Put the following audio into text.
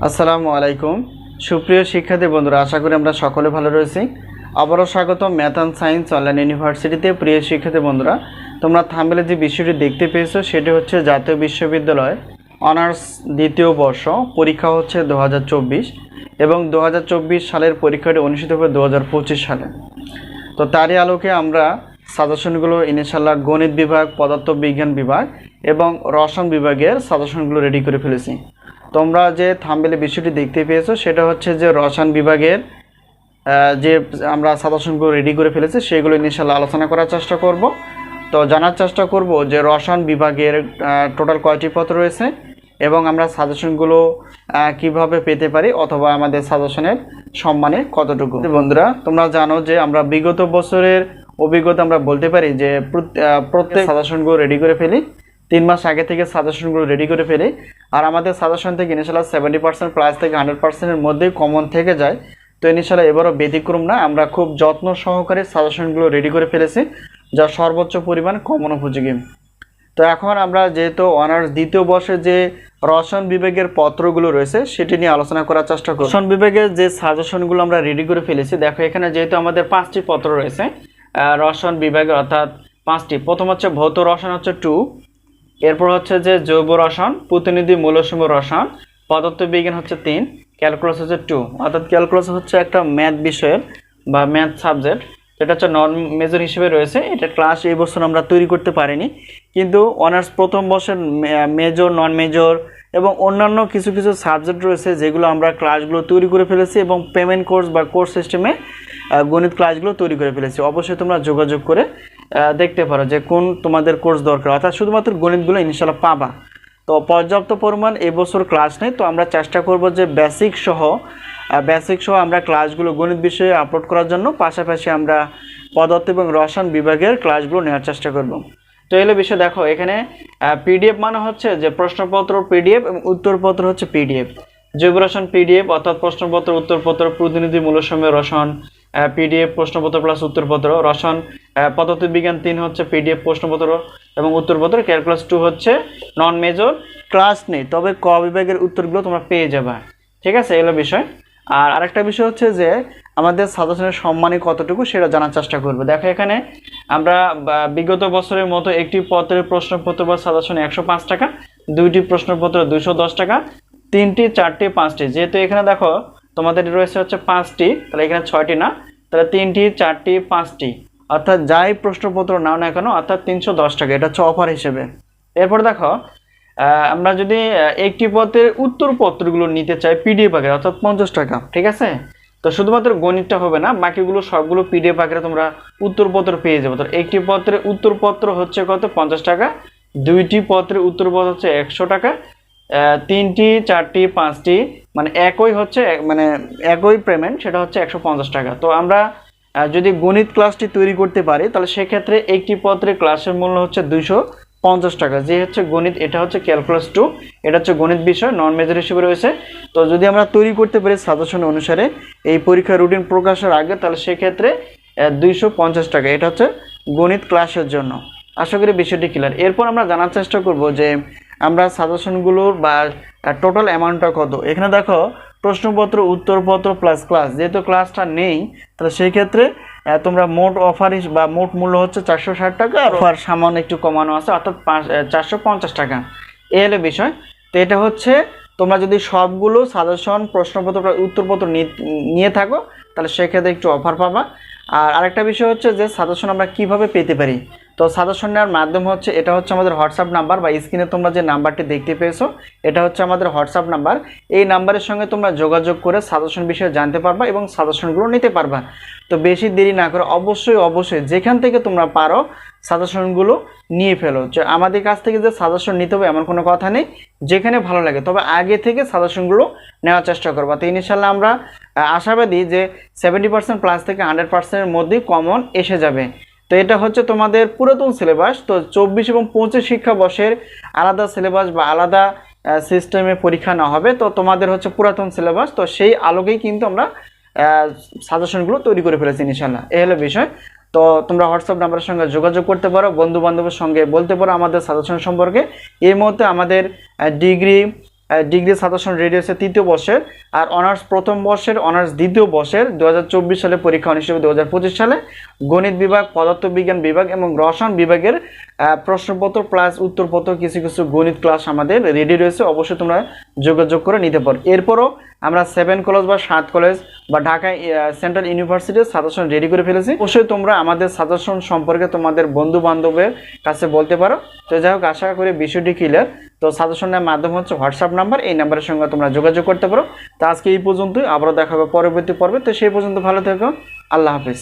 আসসালামু আলাইকুম সুপ্রিয় শিক্ষার্থী বন্ধুরা, আশা করি আমরা সকলে ভালো রয়েছি। আবারও স্বাগত ম্যাথ অ্যান্ড সায়েন্স অনলাইন ইউনিভার্সিটিতে। প্রিয় শিক্ষার্থী বন্ধুরা, তোমরা থাম্বনেলে যে বিষয়টি দেখতে পেয়েছো সেটি হচ্ছে জাতীয় বিশ্ববিদ্যালয় অনার্স দ্বিতীয় বর্ষ পরীক্ষা হচ্ছে 2024 এবং 2024 সালের পরীক্ষাটি অনুষ্ঠিত হবে 2025 সালে। তো তারই আলোকে আমরা সাজেশনগুলো ইনশাআল্লাহ গণিত বিভাগ, পদার্থবিজ্ঞান বিভাগ এবং রসায়ন বিভাগের সাজেশনগুলো রেডি করে ফেলেছি। তোমরা যে থাম্বনেলে বিষয়টি দেখতে পেয়েছো সেটা হচ্ছে যে রসায়ন বিভাগের যে আমরা সাজেশনগুলো রেডি করে ফেলেছি সেগুলো ইনশাআল্লাহ আলোচনা করার চেষ্টা করব। তো জানার চেষ্টা করব যে রসায়ন বিভাগের টোটাল কয়টি পত্র রয়েছে এবং আমরা সাজেশনগুলো কিভাবে পেতে পারি অথবা আমাদের সাজেশনের সম্মানে কতটুকু। বন্ধুরা, তোমরা জানো যে আমরা বিগত বছরের অভিজ্ঞতা আমরা বলতে পারি যে প্রত্যেক সাজেশনগুলো রেডি করে ফেলি, 3 মাস আগে থেকে সাজেশনগুলো রেডি করে ফেলি। আর আমাদের সাজেশন থেকে ইনশাআল্লাহ 70% প্লাস থেকে 100%-এর মধ্যেই কমন থেকে যায়। তো ইনশাআল্লাহ এবারও ব্যতিক্রম না, আমরা খুব যত্ন সহকারে সাজেশনগুলো রেডি করে ফেলেছি যা সর্বোচ্চ পরিমাণ কমন উপযোগী। তো এখন আমরা যেহেতু অনার্স দ্বিতীয় বর্ষে যে রসায়ন বিভাগের পত্রগুলো রয়েছে সেটি নিয়ে আলোচনা করার চেষ্টা করব। রসায়ন বিভাগের যে সাজেশনগুলো আমরা রেডি করে ফেলেছি, দেখো এখানে যেহেতু আমাদের 5টি পত্র রয়েছে রসায়ন বিভাগের, অর্থাৎ 5টি। প্রথম হচ্ছে ভৌত রসায়ন হচ্ছে 2, এরপর হচ্ছে যে জৈব রসায়ন, প্রতিনিধি মৌলসমূহ রসায়ন, পদার্থবিজ্ঞান হচ্ছে 3, ক্যালকুলাস হচ্ছে 2। অর্থাৎ ক্যালকুলাস হচ্ছে একটা ম্যাথ বিষয়ের বা ম্যাথ সাবজেক্ট, এটা হচ্ছে নন মেজর হিসেবে রয়েছে। এটা ক্লাস এই বছর আমরা তৈরি করতে পারিনি, কিন্তু অনার্স প্রথম বর্ষের মেজর, নন মেজর এবং অন্যান্য কিছু কিছু সাবজেক্ট রয়েছে যেগুলো আমরা ক্লাসগুলো তৈরি করে ফেলেছি এবং পেমেন্ট কোর্স বা কোর্স সিস্টেমে গণিত ক্লাসগুলো তৈরি করে ফেলেছি। অবশ্যই তোমরা যোগাযোগ করে দেখতে পারো যে কোন তোমাদের কোর্স দরকার, অর্থাৎ শুধুমাত্র গণিতগুলো ইনশাআল্লাহ পাবা। তো পর্যাপ্ত পরিমাণ এবছর ক্লাস নেই, তো আমরা চেষ্টা করব যে বেসিক সহ আমরা ক্লাসগুলো গণিত বিষয়ে আপলোড করার জন্য, পাশাপাশি আমরা পদার্থ এবং রসায়ন বিভাগের ক্লাসগুলো নেওয়ার চেষ্টা করব। তো এলো বিষয়, দেখো এখানে পিডিএফ মানে হচ্ছে যে প্রশ্নপত্র পিডিএফ এবং উত্তরপত্র হচ্ছে পিডিএফ। জৈব রসায়ন পিডিএফ অর্থাৎ প্রশ্নপত্র, উত্তরপত্র, প্রতিনিধি মূলসমূহ রসায়ন পিডিএফ, প্রশ্নপত্র প্লাস উত্তরপত্র। রসায়ন পদার্থবিজ্ঞান 3 হচ্ছে পিডিএফ প্রশ্নপত্র এবং উত্তরপত্র। ক্যালকুলাস 2 হচ্ছে নন মেজর, ক্লাস নেই, তবে ক বিভাগের উত্তরগুলো তোমরা পেয়ে যাবে। ঠিক আছে, এগুলো বিষয়। আর আরেকটা বিষয় হচ্ছে যে আমাদের সাজেশনের সম্মানী কতটুকু সেটা জানার চেষ্টা করবে। দেখো এখানে আমরা বিগত বছরের মতো একটি পত্রের প্রশ্নপত্র বা সাজেশন 105 টাকা, 2টি প্রশ্নপত্র 210 টাকা, 3টি, 4টি, 5টি। যেহেতু এখানে দেখো তোমাদের রয়েছে হচ্ছে 5টি, তাহলে এখানে 6টি না, তাহলে 3টি, 4টি, 5টি, অর্থাৎ যাই প্রশ্নপত্র নাও না কেন অর্থাৎ 310 টাকা, এটা হচ্ছে অফার হিসেবে। এরপর দেখো আমরা যদি একটি পত্রের উত্তরপত্রগুলো নিতে চাই পিডিএফ আকারে অর্থাৎ 50 টাকা। ঠিক আছে, তো শুধুমাত্র গণিতটা হবে না, বাকিগুলো সবগুলো পিডিএফ আকারে তোমরা উত্তরপত্র পেয়ে যাবে। তো একটি পত্রের উত্তরপত্র হচ্ছে কত? 50 টাকা। 2টি পত্রের উত্তরপত্র হচ্ছে 100 টাকা। 3টি, 4টি, 5টি মানে একই পেমেন্ট, সেটা হচ্ছে 150 টাকা। তো আমরা যদি গণিত ক্লাসটি তৈরি করতে পারি তাহলে সেক্ষেত্রে একটি পত্রের ক্লাসের মূল্য হচ্ছে 250 টাকা। যে হচ্ছে গণিত, এটা হচ্ছে ক্যালকুলাস 2, এটা হচ্ছে গণিত বিষয় নন মেজর হিসেবে রয়েছে। তো যদি আমরা তৈরি করতে পারি সাজেশন অনুসারে এই পরীক্ষার রুটিন প্রকাশের আগে, তাহলে সেক্ষেত্রে 250 টাকা, এটা হচ্ছে গণিত ক্লাসের জন্য। আশা করি বিষয়টি ক্লিয়ার। এরপর আমরা জানার চেষ্টা করব যে আমরা সাজেশনগুলোর বা টোটাল অ্যামাউন্টটা কত। এখানে দেখো প্রশ্নপত্র, উত্তরপত্র প্লাস ক্লাস, যেহেতু ক্লাসটা নেই তাহলে সেই ক্ষেত্রে তোমরা মোট অফার বা মোট মূল্য হচ্ছে 460 টাকা, আর অফার সামান্য একটু কমানো আছে অর্থাৎ 450 টাকা। এই হলো বিষয়। তো এটা হচ্ছে তোমরা যদি সবগুলো সাজেশন, প্রশ্নপত্র, উত্তরপত্র নিয়ে থাকো তাহলে সেক্ষেত্রে একটু অফার পাবা। আর আরেকটা বিষয় হচ্ছে যে সাজেশন আমরা কিভাবে পেতে পারি। তো সাজেশন নেওয়ার মাধ্যম হচ্ছে, এটা হচ্ছে আমাদের হোয়াটসঅ্যাপ নাম্বার বা স্ক্রিনে তোমরা যে নাম্বারটি দেখতে পেয়েছো এটা হচ্ছে আমাদের হোয়াটসঅ্যাপ নাম্বার। এই নাম্বারের সঙ্গে তোমরা যোগাযোগ করে সাজেশন বিষয়ে জানতে পারবা এবং সাজেশনগুলো নিতে পারবা। তো বেশি দেরি না করে অবশ্যই যেখান থেকে তোমরা পারো সাজেশনগুলো নিয়ে ফেলো। যে আমাদের কাছ থেকে যে সাজেশন নিতে হবে এমন কোনো কথা নেই, যেখানে ভালো লাগে, তবে আগে থেকে সাজেশনগুলো নেওয়ার চেষ্টা করবা। তো ইনশাআল্লাহ আমরা আশাবাদী যে 70% প্লাস থেকে 100%-এর মধ্যেই কমন এসে যাবে। তো এটা হচ্ছে তোমাদের পুরাতন সিলেবাস। তো 24 এবং 25 শিক্ষাবর্ষের আলাদা সিলেবাস বা আলাদা সিস্টেমে পরীক্ষা না হবে, তো তোমাদের হচ্ছে পুরাতন সিলেবাস। তো সেই আলোকেই কিন্তু আমরা সাজেশনগুলো তৈরি করে ফেলেছি ইনশাআল্লাহ। এই হলো বিষয়। তো তোমরা হোয়াটসঅ্যাপ নাম্বারের সঙ্গে যোগাযোগ করতে পারো, বন্ধু বান্ধবের সঙ্গে বলতে পারো আমাদের সাজেশন সম্পর্কে। এই মুহূর্তে আমাদের ডিগ্রি, ডিগ্রি সাজেশন রেডি হয়েছে তৃতীয় বর্ষের, আর অনার্স প্রথম বর্ষের, অনার্স দ্বিতীয় বর্ষের 2024 সালে পরীক্ষা অনুষ্ঠিত হবে 2025 সালে। গণিত বিভাগ, পদার্থবিজ্ঞান বিভাগ এবং রসায়ন বিভাগের প্রশ্নপত্র প্লাস উত্তরপত্র কিছু কিছু গণিত ক্লাস আমাদের রেডি রয়েছে, অবশ্যই তোমরা যোগাযোগ করে নিতে পারো। এরপরও আমরা 7 কলেজ বা 7 কলেজ বা ঢাকা সেন্ট্রাল ইউনিভার্সিটির সাজেশন রেডি করে ফেলেছি। অবশ্যই তোমরা আমাদের সাজেশন সম্পর্কে তোমাদের বন্ধু বান্ধবের কাছে বলতে পারো। তো যাই হোক, আশা করি বিষয়টি ক্লিয়ার। তো সাজেশনের মাধ্যম হচ্ছে হোয়াটসঅ্যাপ নাম্বার, এই নাম্বারের সঙ্গে তোমরা যোগাযোগ করতে পারো। তো আজকে এই পর্যন্তই, আবারও দেখা হবে পরবর্তী পর্বে। তো সেই পর্যন্ত ভালো থেকো, আল্লাহ হাফিজ।